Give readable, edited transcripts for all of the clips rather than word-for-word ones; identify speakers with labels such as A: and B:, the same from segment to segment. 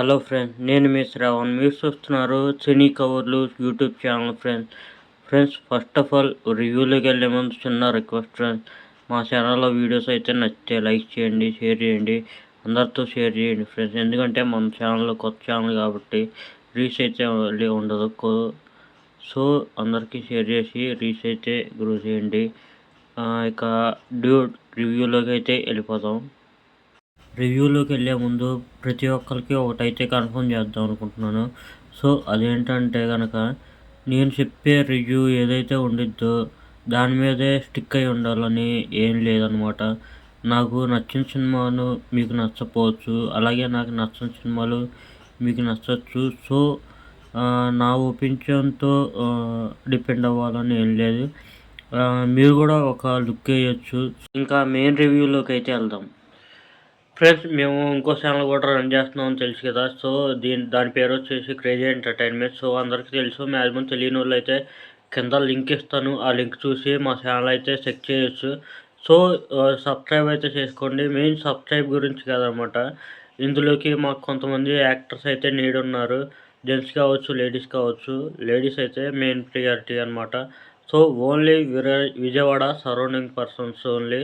A: Hello friends, నేను మీ శ్రావణ్. మీరు చూస్తున్నారు సినీ కవర్లు YouTube channel friends. First of all రివ్యూలోకి వెళ్ళే ముందు చిన్న రిక్వెస్ట్ ఫ్రెండ్స్. మా ఛానల్లో వీడియోస్ అయితే నచ్చితే లైక్ చేయండి, షేర్ చేయండి, అందరితో షేర్ చేయండి ఫ్రెండ్స్. ఎందుకంటే మన ఛానల్లో కొత్త ఛానల్ కాబట్టి రీచ్ అయితే ఉండదు. సో అందరికీ షేర్ చేసి రీచ్ అయితే గ్రో చేయండి. ఇక డ్యూడ్ రివ్యూలోకి అయితే వెళ్ళిపోతాం. రివ్యూలోకి వెళ్ళే ముందు ప్రతి ఒక్కరికి ఒకటైతే కన్ఫర్మ్ చేద్దాం అనుకుంటున్నాను. సో అదేంటంటే కనుక నేను చెప్పే రివ్యూ ఏదైతే ఉండిద్దో దాని మీదే స్టిక్ అయి ఉండాలని ఏం లేదనమాట. నాకు నచ్చిన సినిమాను మీకు నచ్చకపోవచ్చు, అలాగే నాకు నచ్చని సినిమాలు మీకు నచ్చచ్చు. సో నా ఒపీనియన్తో డిపెండ్ అవ్వాలని ఏం లేదు. మీరు కూడా ఒక లుక్ వేయచ్చు. ఇంకా మెయిన్ రివ్యూలోకి అయితే వెళ్దాం ఫ్రెండ్స్. మేము ఇంకో ఛానల్ కూడా రన్ చేస్తున్నామని తెలుసు కదా. సో దాని పేరు వచ్చేసి క్రేజీ ఎంటర్టైన్మెంట్. సో అందరికీ తెలుసు, మ్యాక్సిమం తెలియని వాళ్ళు అయితే కింద లింక్ ఇస్తాను. ఆ లింక్ చూసి మా ఛానల్ అయితే చెక్ చేయొచ్చు. సో సబ్స్క్రైబ్ అయితే చేసుకోండి. మెయిన్ సబ్స్క్రైబ్ గురించి కాదనమాట. ఇందులోకి మాకు కొంతమంది యాక్టర్స్ అయితే నీడ్ ఉన్నారు. జెంట్స్ కావచ్చు, లేడీస్ కావచ్చు. లేడీస్ అయితే మెయిన్ ప్రియారిటీ అనమాట. So only Vijayawada surrounding persons only.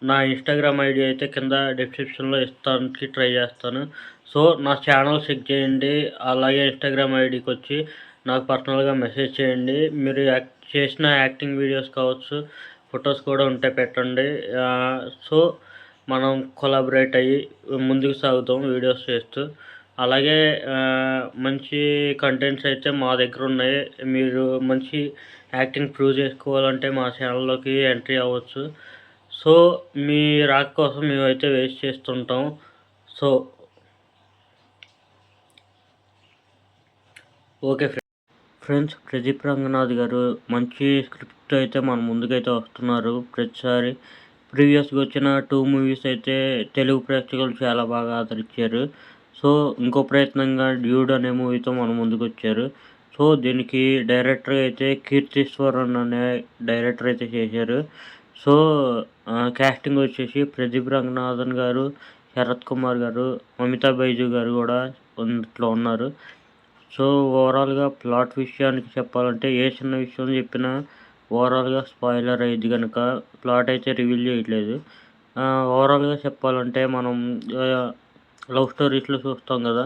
A: నా ఇన్స్టాగ్రామ్ ఐడి అయితే కింద డిస్క్రిప్షన్లో ఇస్తానికి ట్రై చేస్తాను. సో నా ఛానల్ చెక్ చేయండి. అలాగే ఇన్స్టాగ్రామ్ ఐడికి వచ్చి నాకు పర్సనల్గా మెసేజ్ చేయండి. మీరు చేసిన యాక్టింగ్ వీడియోస్ కావచ్చు, ఫొటోస్ కూడా ఉంటే పెట్టండి. సో మనం కొలాబరేట్ అయ్యి ముందుకు సాగుతాం వీడియోస్ చేస్తూ. అలాగే మంచి కంటెంట్స్ అయితే మా దగ్గర ఉన్నాయి. మీరు మంచి యాక్టింగ్ ప్రూవ్ చేసుకోవాలంటే మా ఛానల్లోకి ఎంట్రీ అవ్వచ్చు. సో మీ రాక కోసం మేమైతే వెయిట్ చేస్తుంటాం. So okay friends, Pradeep Ranganath గారు మంచి స్క్రిప్ట్ అయితే మన ముందుకైతే వస్తున్నారు. ప్రతిసారి ప్రీవియస్గా వచ్చిన 2 మూవీస్ అయితే తెలుగు ప్రేక్షకులు చాలా బాగా ఆదరించారు. సో ఇంకో ప్రయత్నంగా డ్యూడ్ అనే మూవీతో మన ముందుకు వచ్చారు. సో దీనికి డైరెక్టర్ అయితే కీర్తిశ్వరన్ అనే డైరెక్టర్ అయితే చేశారు. సో క్యాస్టింగ్ వచ్చేసి ప్రదీప్ రంగనాథన్ గారు, శరత్ కుమార్ గారు, మమితా బైజు గారు కూడా ఇంట్లో ఉన్నారు. సో ఓవరాల్గా ప్లాట్ విషయానికి చెప్పాలంటే ఏ చిన్న విషయం చెప్పినా ఓవరాల్గా స్పాయిలర్ అయ్యింది కనుక ప్లాట్ అయితే రివీల్ చేయట్లేదు. ఓవరాల్గా చెప్పాలంటే మనం లవ్ స్టోరీస్లో చూస్తాం కదా,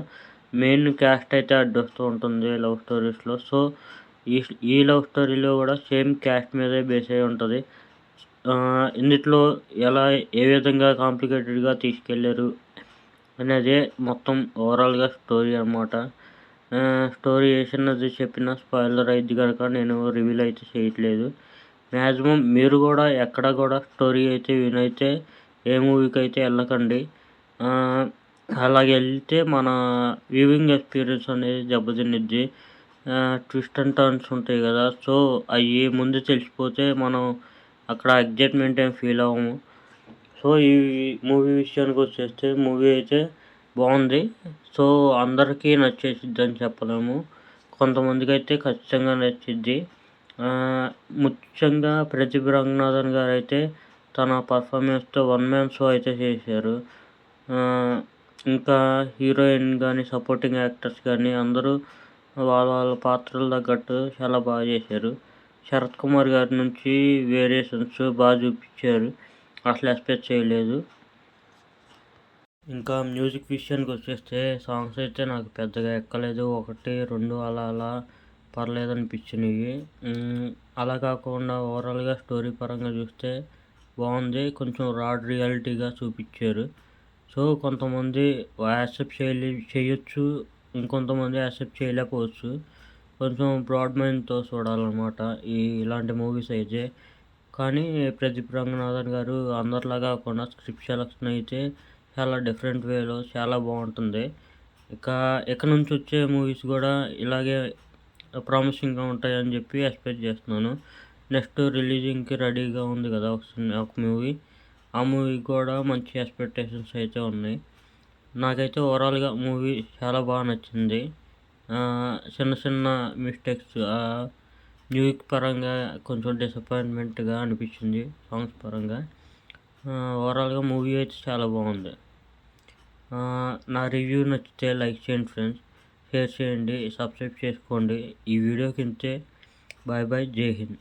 A: మెయిన్ క్యాస్ట్ అయితే అడ్డొస్తూ ఉంటుంది లవ్ స్టోరీస్లో. సో ఈ లవ్ స్టోరీలో కూడా సేమ్ క్యాస్ట్ మీదే బేస్ అయి ఉంటుంది. ఇందులో ఏ విధంగా కాంప్లికేటెడ్గా తీసుకెళ్ళారు అనేది మొత్తం ఓవరాల్గా స్టోరీ అన్నమాట. స్టోరీ ఏ చిన్నది చెప్పినా స్పాయిలర్ అయ్యిద్ది కనుక నేను రివీల్ అయితే చేయట్లేదు. మ్యాక్సిమం మీరు కూడా ఎక్కడ కూడా స్టోరీ అయితే వినైతే ఏ మూవీకి అయితే వెళ్ళకండి. అలాగే వెళ్తే మన వ్యూవింగ్ ఎక్స్పీరియన్స్ అనేది దెబ్బతినిద్ది. ట్విస్ట్ అండ్ టర్న్స్ ఉంటాయి కదా. సో అవి ముందు తెలిసిపోతే మనం అక్కడ ఎగ్జైట్మెంట్ ఏం ఫీల్ అవ్వము. సో ఈ మూవీ విషయానికి వచ్చేస్తే మూవీ అయితే బాగుంది. సో అందరికీ నచ్చేసిద్ది అని చెప్పలేము, కొంతమందికి అయితే ఖచ్చితంగా నచ్చిద్ది. ముఖ్యంగా ప్రదీప్ రంగనాథన్ గారు అయితే తన పర్ఫార్మెన్స్తో 1 మ్యాన్ షో అయితే చేశారు. ఇంకా హీరోయిన్ కానీ, సపోర్టింగ్ యాక్టర్స్ కానీ అందరూ వాళ్ళ వాళ్ళ పాత్రలు తగ్గట్టు చాలా బాగా చేశారు. శరత్ కుమార్ గారి నుంచి వేరియేషన్స్ బాగా చూపించారు, అసలు ఎక్స్పెక్ట్ చేయలేదు. ఇంకా మ్యూజిక్ విషయానికి వచ్చేస్తే సాంగ్స్ అయితే నాకు పెద్దగా ఎక్కలేదు. 1, 2 అలా అలా పర్లేదు అనిపించినాయి. అలా కాకుండా ఓవరాల్గా స్టోరీ పరంగా చూస్తే బాగుంది. కొంచెం రాడ్ రియాలిటీగా చూపించారు. సో కొంతమంది యాక్సెప్ట్ చేయొచ్చు, ఇంకొంతమంది యాక్సెప్ట్ చేయలేకపోవచ్చు. కొంచెం బ్రాడ్ మైండ్తో చూడాలన్నమాట ఇలాంటి మూవీస్ అయితే. కానీ ప్రదీప్ రంగనాథన్ గారు అందరిలాగా కాకుండా స్క్రిప్ట్ సెలెక్షన్ అయితే చాలా డిఫరెంట్ వేలో చాలా బాగుంటుంది. ఇక నుంచి వచ్చే మూవీస్ కూడా ఇలాగే ప్రామిసింగ్గా ఉంటాయని చెప్పి ఎక్స్పెక్ట్ చేస్తున్నాను. నెక్స్ట్ రిలీజింగ్కి రెడీగా ఉంది కదా ఒక మూవీ. ఆ మూవీకి కూడా మంచి ఎక్స్పెక్టేషన్స్ అయితే ఉన్నాయి. నాకైతే ఓవరాల్గా మూవీ చాలా బాగా నచ్చింది. చిన్న చిన్న మిస్టేక్స్ మ్యూజిక్ పరంగా కొంచెం డిసప్పాయింట్మెంట్గా అనిపించింది, సాంగ్స్ పరంగా. ఓవరాల్గా మూవీ అయితే చాలా బాగుంది. నా రివ్యూ నచ్చితే లైక్ చేయండి ఫ్రెండ్స్, షేర్ చేయండి, సబ్స్క్రైబ్ చేసుకోండి. ఈ వీడియో కింతే. బాయ్ బాయ్, జై హింద్.